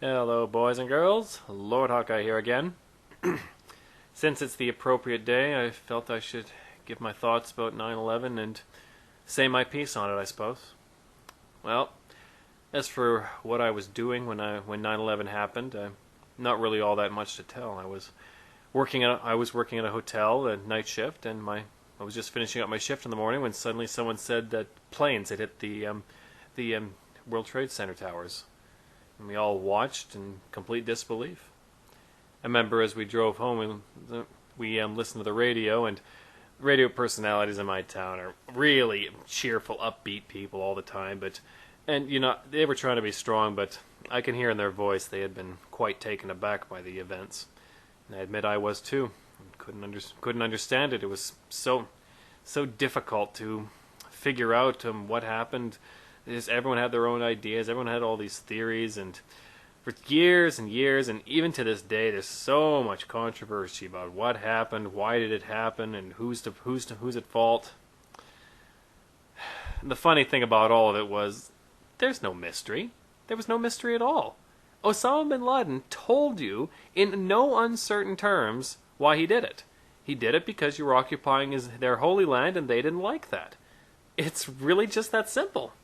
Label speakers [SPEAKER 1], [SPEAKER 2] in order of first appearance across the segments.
[SPEAKER 1] Hello, boys and girls. Lord Hawkeye here again. Since it's the appropriate day, I felt I should give my thoughts about 9/11 and say my piece on it, I suppose. Well, as for what I was doing when 9/11 happened, not really all that much to tell. I was working at a hotel, a night shift, and I was just finishing up my shift in the morning when suddenly someone said that planes had hit the World Trade Center towers. And we all watched in complete disbelief. I remember as we drove home, we listened to the radio, and radio personalities in my town are really cheerful, upbeat people all the time. And they were trying to be strong, but I can hear in their voice they had been quite taken aback by the events. And I admit I was too. Couldn't understand it. It was so difficult to figure out what happened. Everyone had their own ideas. Everyone had all these theories, and for years and years, and even to this day, there's so much controversy about what happened, why did it happen, and who's at fault. And the funny thing about all of it was, there's no mystery. There was no mystery at all. Osama bin Laden told you in no uncertain terms why he did it. He did it because you were occupying their holy land, and they didn't like that. It's really just that simple.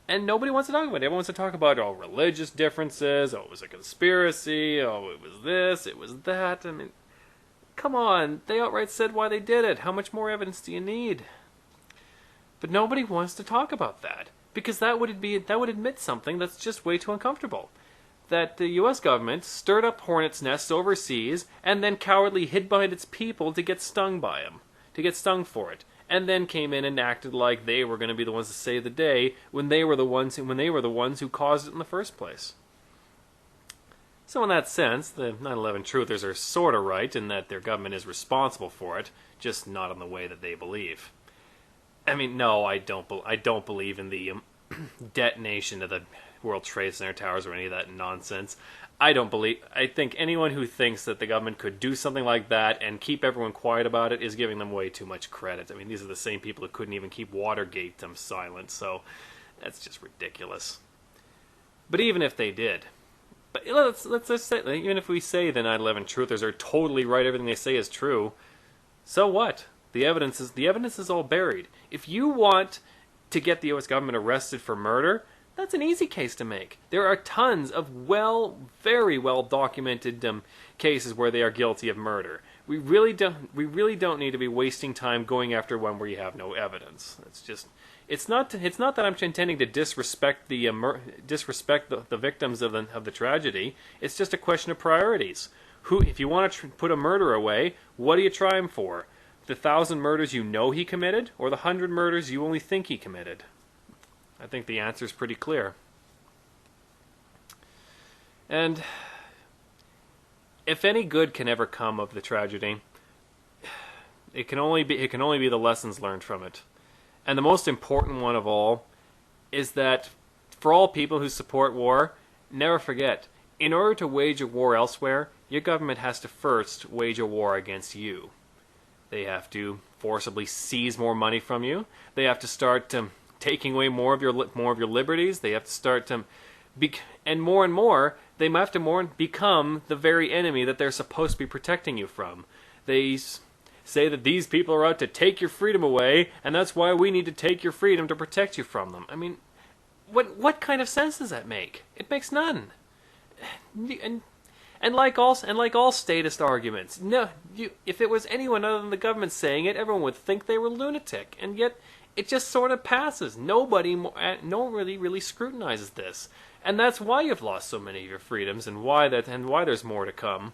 [SPEAKER 1] And nobody wants to talk about it. Everyone wants to talk about, religious differences, it was a conspiracy, it was this, it was that. I mean, come on, they outright said why they did it. How much more evidence do you need? But nobody wants to talk about that, because that would admit something that's just way too uncomfortable. That the U.S. government stirred up hornets' nests overseas and then cowardly hid behind its people to get stung by them, to get stung for it. And then came in and acted like they were going to be the ones to save the day when they were the ones who caused it in the first place. So in that sense, the 9/11 truthers are sort of right in that their government is responsible for it, just not in the way that they believe. I mean, no, I don't believe in the detonation of the World Trade Center towers or any of that nonsense. I think anyone who thinks that the government could do something like that and keep everyone quiet about it is giving them way too much credit. I mean, these are the same people who couldn't even keep Watergate silent, so that's just ridiculous. But even if they did, let's just say, even if we say the 9/11 truthers are totally right, everything they say is true, so what? The evidence is all buried. If you want to get the U.S. government arrested for murder, that's an easy case to make. There are tons of very well documented cases where they are guilty of murder. We really don't need to be wasting time going after one where you have no evidence. It's not that I'm intending to disrespect the victims of the tragedy. It's just a question of priorities. If you want to put a murderer away, what do you try him for? The 1,000 murders you know he committed, or the 100 murders you only think he committed? I think the answer is pretty clear. And if any good can ever come of the tragedy, it can only be the lessons learned from it. And the most important one of all is that for all people who support war, never forget, in order to wage a war elsewhere, your government has to first wage a war against you. They have to forcibly seize more money from you. They have to start taking away more of your liberties. They have to start to, and more, they have to become the very enemy that they're supposed to be protecting you from. They say that these people are out to take your freedom away, and that's why we need to take your freedom to protect you from them. I mean, what kind of sense does that make? It makes none. And like all statist arguments, if it was anyone other than the government saying it, everyone would think they were lunatic, and yet it just sort of passes. No one really scrutinizes this, and that's why you've lost so many of your freedoms, and why there's more to come.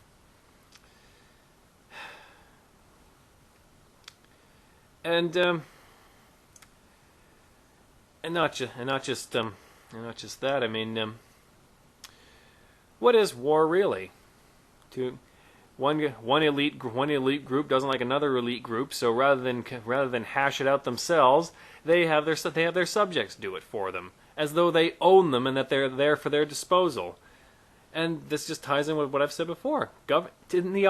[SPEAKER 1] And not just that. I mean, what is war really? One elite group doesn't like another elite group, so rather than hash it out themselves, they have their subjects do it for them, as though they own them and that they're there for their disposal. And this just ties in with what I've said before. In the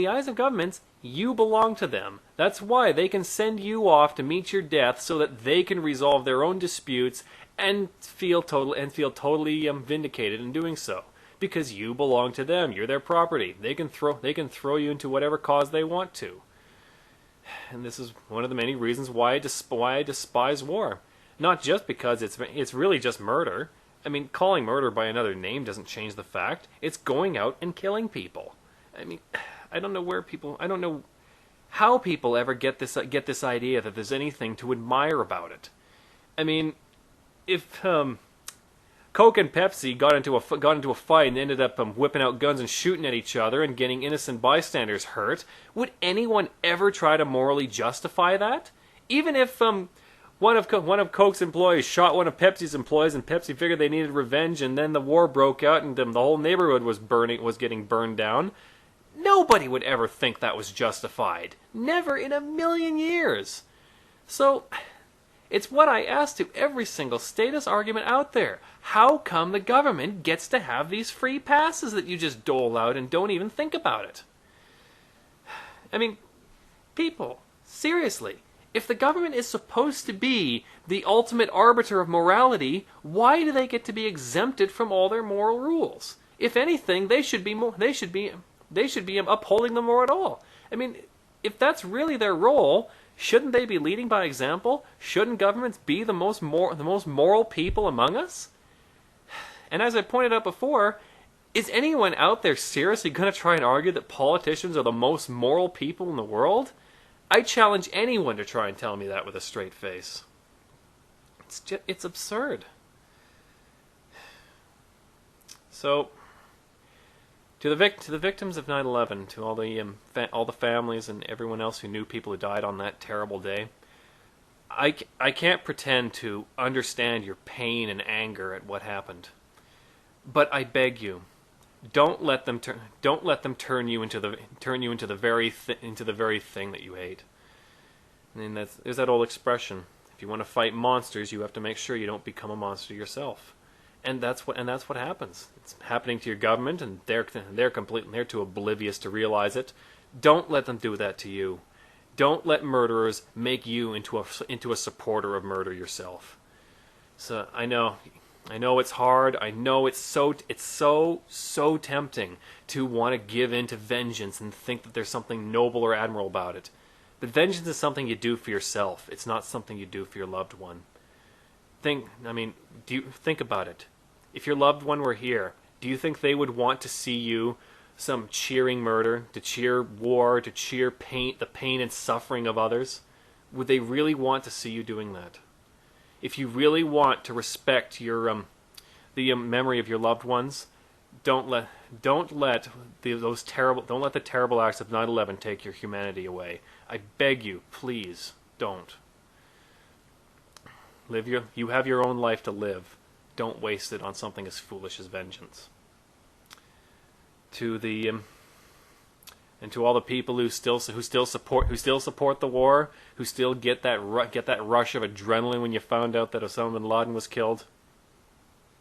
[SPEAKER 1] eyes of governments, you belong to them. That's why they can send you off to meet your death so that they can resolve their own disputes and feel totally vindicated in doing so. because you belong to them. You're their property. They can throw you into whatever cause they want to. And this is one of the many reasons why I despise war. Not just because it's really just murder. I mean, calling murder by another name doesn't change the fact. It's going out and killing people. I mean, I don't know how people ever get this idea that there's anything to admire about it. I mean, if Coke and Pepsi got into a fight and ended up whipping out guns and shooting at each other and getting innocent bystanders hurt, would anyone ever try to morally justify that? Even if one of Coke's employees shot one of Pepsi's employees, and Pepsi figured they needed revenge, and then the war broke out, and the whole neighborhood was getting burned down. Nobody would ever think that was justified. Never in a million years. So, it's what I ask to every single status argument out there. How come the government gets to have these free passes that you just dole out and don't even think about it? I mean, people, seriously. If the government is supposed to be the ultimate arbiter of morality, why do they get to be exempted from all their moral rules? If anything, they should be upholding them more at all. I mean, if that's really their role, shouldn't they be leading by example? Shouldn't governments be the most moral people among us? And as I pointed out before, is anyone out there seriously going to try and argue that politicians are the most moral people in the world? I challenge anyone to try and tell me that with a straight face. It's absurd. So, to the victims of 9/11, to all the families and everyone else who knew people who died on that terrible day, I can't pretend to understand your pain and anger at what happened. But I beg you, don't let them turn you into the very thing that you hate. I mean, there's that old expression: if you want to fight monsters, you have to make sure you don't become a monster yourself. And that's what happens. It's happening to your government, and they're too oblivious to realize it. Don't let them do that to you. Don't let murderers make you into a supporter of murder yourself. So I know it's hard. I know it's so tempting to want to give in to vengeance and think that there's something noble or admirable about it. But vengeance is something you do for yourself. It's not something you do for your loved one. Do you think about it? If your loved one were here, do you think they would want to see you some cheering murder, to cheer war, to cheer the pain and suffering of others? Would they really want to see you doing that? If you really want to respect your the memory of your loved ones, don't let the terrible acts of 9/11 take your humanity away. I beg you, please don't. You have your own life to live. Don't waste it on something as foolish as vengeance. And to all the people who still support the war, who still get that rush of adrenaline when you found out that Osama bin Laden was killed,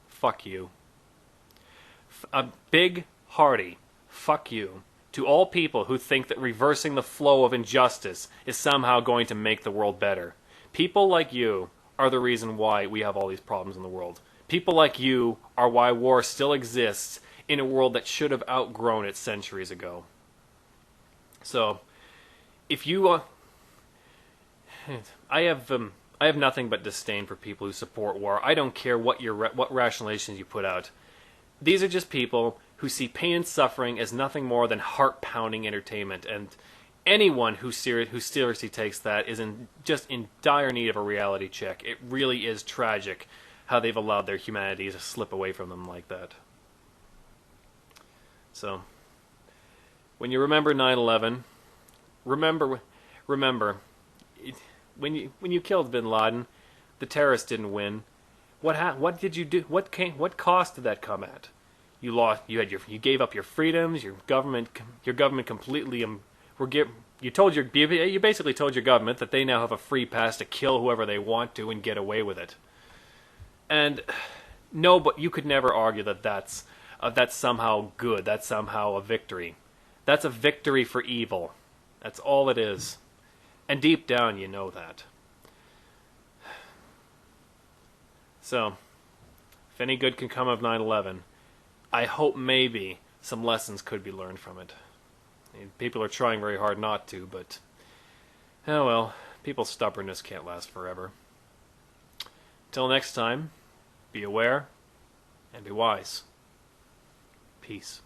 [SPEAKER 1] fuck you. A big hearty fuck you to all people who think that reversing the flow of injustice is somehow going to make the world better. People like you are the reason why we have all these problems in the world. People like you are why war still exists in a world that should have outgrown it centuries ago. So, if you, I have nothing but disdain for people who support war. I don't care what rationalizations you put out. These are just people who see pain and suffering as nothing more than heart-pounding entertainment, and anyone who seriously takes that is just in dire need of a reality check. It really is tragic how they've allowed their humanity to slip away from them like that. So, when you remember 9/11, remember, when you killed Bin Laden, the terrorists didn't win. What did you do? What cost did that come at? You lost. You gave up your freedoms. Your government completely you basically told your government that they now have a free pass to kill whoever they want to and get away with it. And no, but you could never argue that that's somehow good. That's somehow a victory. That's a victory for evil. That's all it is. And deep down, you know that. So, if any good can come of 9/11, I hope maybe some lessons could be learned from it. People are trying very hard not to, but oh well, people's stubbornness can't last forever. Till next time, be aware and be wise. Peace.